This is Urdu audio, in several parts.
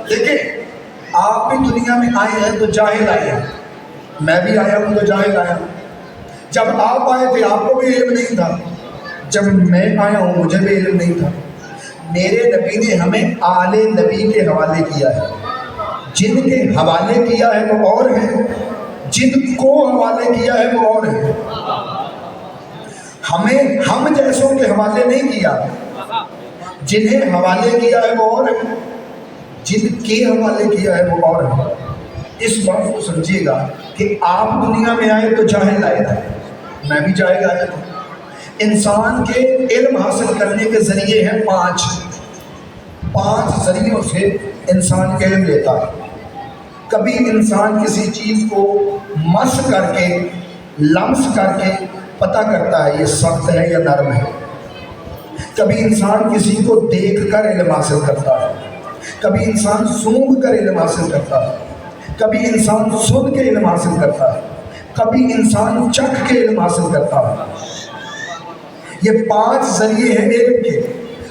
دیکھیں آپ بھی دنیا میں آئے ہیں تو جاہل آئے ہیں، میں بھی آیا ہوں تو جاہل آیا ہوں۔ جب آپ آئے تھے آپ کو بھی علم نہیں تھا، جب میں آیا ہوں مجھے بھی علم نہیں تھا۔ میرے نبی نے ہمیں آل نبی کے حوالے کیا ہے، جن کے حوالے کیا ہے وہ اور ہیں، جن کو حوالے کیا ہے وہ اور ہیں۔ ہمیں ہم جیسوں کے حوالے نہیں کیا، جنہیں حوالے کیا ہے وہ اور ہیں، جن کے حوالے کیا ہے وہ اور ہیں۔ اس بات کو سمجھیے گا کہ آپ دنیا میں آئے تو جاہل آئے تھے، میں بھی جاہل آیا تھا۔ انسان کے علم حاصل کرنے کے ذریعے ہیں پانچ ذریعوں سے انسان علم لیتا ہے۔ کبھی انسان کسی چیز کو مس کر کے لمس کر کے پتہ کرتا ہے یہ سخت ہے یا نرم ہے۔ کبھی انسان کسی کو دیکھ کر علم حاصل کرتا ہے، کبھی انسان سونگھ کر علم حاصل کرتا ہے، کبھی انسان سن کے علم حاصل کرتا ہے، کبھی انسان چکھ کے علم حاصل کرتا ہے۔ یہ 5 ذریعے ہیں علم کے۔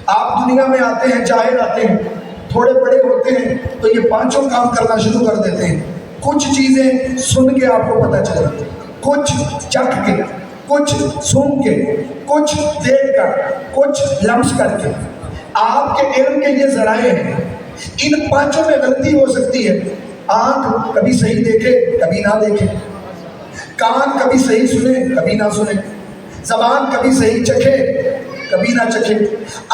آپ دنیا میں آتے ہیں جاہل آتے ہیں، تھوڑے بڑے ہوتے ہیں تو یہ 5 کام کرنا شروع کر دیتے ہیں۔ کچھ چیزیں سن کے آپ کو پتہ چلتی، کچھ چکھ کے، کچھ سن کے، کچھ دیکھ کر، کچھ لمس کر کے۔ آپ کے علم کے یہ ذرائع ہیں، ان 5 میں غلطی ہو سکتی ہے۔ آنکھ کبھی صحیح دیکھے کبھی نہ دیکھے، کان کبھی صحیح سنے کبھی نہ سنے، زبان کبھی صحیح چکھے کبھی نہ چکھے۔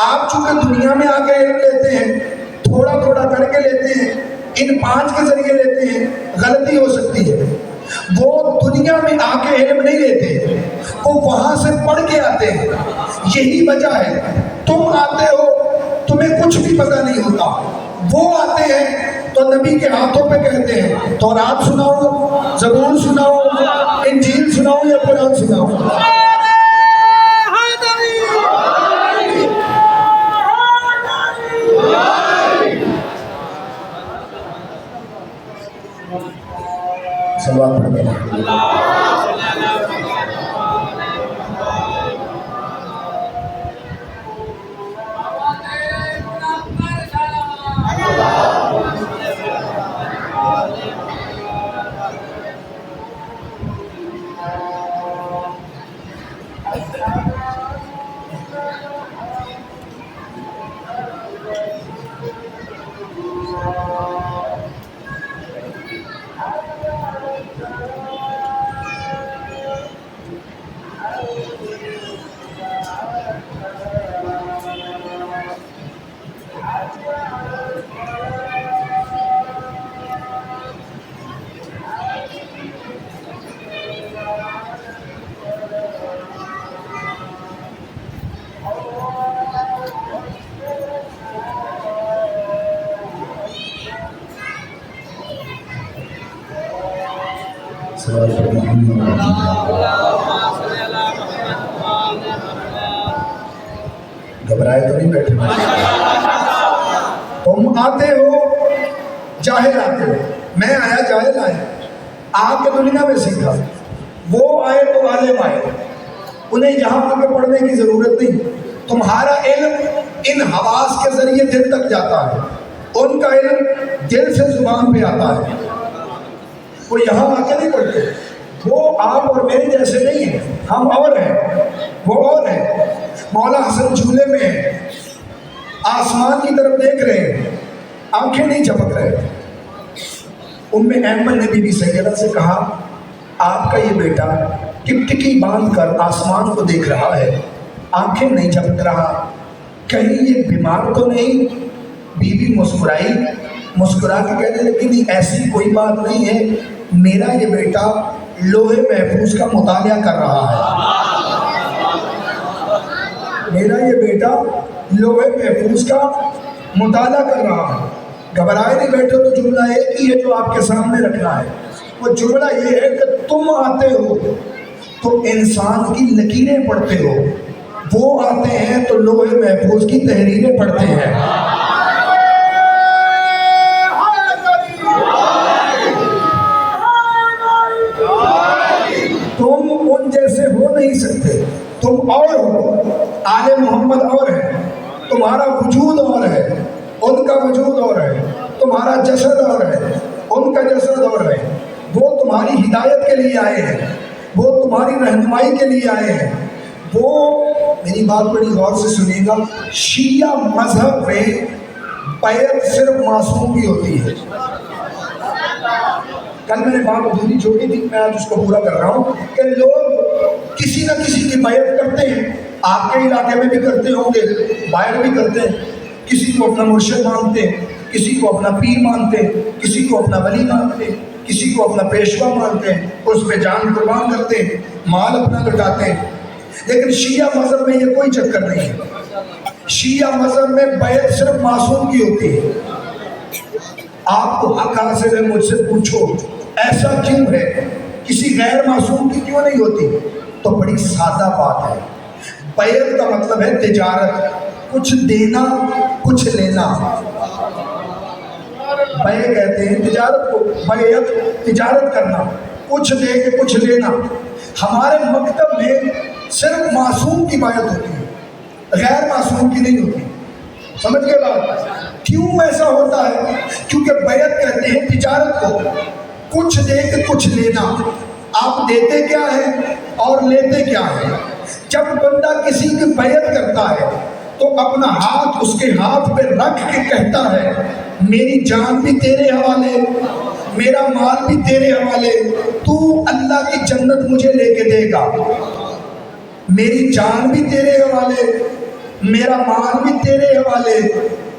آپ چونکہ دنیا میں آ کے علم لیتے ہیں، تھوڑا تھوڑا کر کے لیتے ہیں، ان 5 کے ذریعے لیتے ہیں، غلطی ہو سکتی ہے۔ وہ دنیا میں آ کے علم نہیں لیتے، وہ وہاں سے پڑھ کے آتے ہیں۔ یہی وجہ ہے تم آتے ہو تمہیں کچھ بھی پتہ نہیں ہوتا، وہ آتے ہیں تو نبی کے ہاتھوں پہ کہتے ہیں تورات سناؤ، زبور سناؤ، انجیل سناؤ یا قرآن سناؤ۔ صلوات پڑھتے ہیں۔ گھبرائے تو نہیں بیٹھے؟ تم آتے ہو جاہل آتے ہو، میں آیا جاہل آیا، آپ کے دنیا میں سیکھا۔ وہ آئے تو عالم آئے، انہیں یہاں آ کے پڑھنے کی ضرورت نہیں۔ تمہارا علم ان حواس کے ذریعے دل تک جاتا ہے، ان کا علم دل سے زبان پہ آتا ہے۔ وہ یہاں آ کے نہیں پڑھتے، وہ آپ اور میرے جیسے نہیں ہیں، ہم اور ہیں، وہ اور ہیں۔ مولا حسن جھولے میں ہیں، آسمان کی طرف دیکھ رہے ہیں، آنکھیں نہیں جھپک رہے۔ ایمن نے بی بی سیدہ سے کہا آپ کا یہ بیٹا ٹکٹکی باندھ کر آسمان کو دیکھ رہا ہے، آنکھیں نہیں جھپک رہا، کہیں یہ بیمار تو نہیں؟ بی بی مسکرائی، مسکرا کے کہنے لگی نہیں ایسی کوئی بات نہیں ہے، میرا یہ بیٹا لوح محفوظ کا مطالعہ کر رہا ہے، میرا یہ بیٹا لوح محفوظ کا مطالعہ کر رہا ہے۔ گھبرائے نہیں بیٹھے تو جملہ ایک ہی ہے جو آپ کے سامنے رکھنا ہے، وہ جملہ یہ ہے کہ تم آتے ہو تو انسان کی لکیریں پڑھتے ہو، وہ آتے ہیں تو لوح محفوظ کی تحریریں پڑھتے ہیں۔ تم ان جیسے ہو نہیں سکتے، تم اور ہو، آل محمد اور ہے، تمہارا وجود اور ہے، ان کا وجود اور ہے، تمہارا جسد اور ہے، ان کا جسد اور ہے، وہ تمہاری ہدایت کے لیے آئے ہیں، وہ تمہاری رہنمائی کے لیے آئے ہیں۔ وہ میری بات بڑی غور سے سنیے گا، شیعہ مذہب میں بیعت صرف معصوم کی ہوتی ہے۔ کل میں نے بات ادھوری چھوڑی تھی، میں آج اس کو پورا کر رہا ہوں کہ لوگ کسی نہ کسی کی بیعت کرتے ہیں، آپ کے علاقے میں بھی کرتے ہوں گے، باہر بھی کرتے ہیں، کسی کو اپنا مرشد مانتے ہیں، کسی کو اپنا پیر مانتے ہیں، کسی کو اپنا ولی مانتے ہیں، کسی کو اپنا پیشوا مانتے ہیں، اس پہ جان قربان کرتے ہیں، مال اپنا لٹاتے ہیں۔ لیکن شیعہ مذہب میں یہ کوئی چکر نہیں ہے۔ شیعہ مذہب میں بیعت صرف معصوم کی ہوتی ہے۔ آپ کو حق حاصل ہے، مجھ سے پوچھو ایسا کیوں ہے، کسی غیر معصوم کی کیوں نہیں ہوتی؟ تو بڑی سادہ بات ہے، بیعت کا مطلب ہے تجارت، کچھ دینا کچھ لینا۔ بیع کہتے ہیں تجارت کو، بیعت تجارت کرنا، کچھ دے کے کچھ لینا۔ ہمارے مکتب میں صرف معصوم کی بیعت ہوتی ہے، غیر معصوم کی نہیں ہوتی۔ سمجھ گئے بات؟ کیوں ایسا ہوتا ہے؟ کیونکہ بیعت کہتے ہیں تجارت کو، کچھ دے کے کچھ لینا۔ آپ دیتے کیا ہے اور لیتے کیا ہے؟ جب بندہ کسی کی بیعت کرتا ہے تو اپنا ہاتھ اس کے ہاتھ پہ رکھ کے کہتا ہے میری جان بھی تیرے حوالے، میرا مال بھی تیرے حوالے، تو اللہ کی جنت مجھے لے کے دے گا، میری جان بھی تیرے حوالے، میرا مال بھی تیرے حوالے،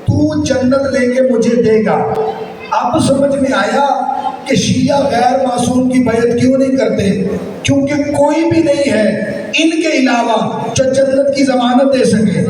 تو جنت لے کے مجھے دے گا۔ اب سمجھ میں آیا کہ شیعہ غیر معصوم کی بیعت کیوں نہیں کرتے؟ کیونکہ کوئی بھی نہیں ہے ان کے علاوہ جو جنت کی ضمانت دے سکے۔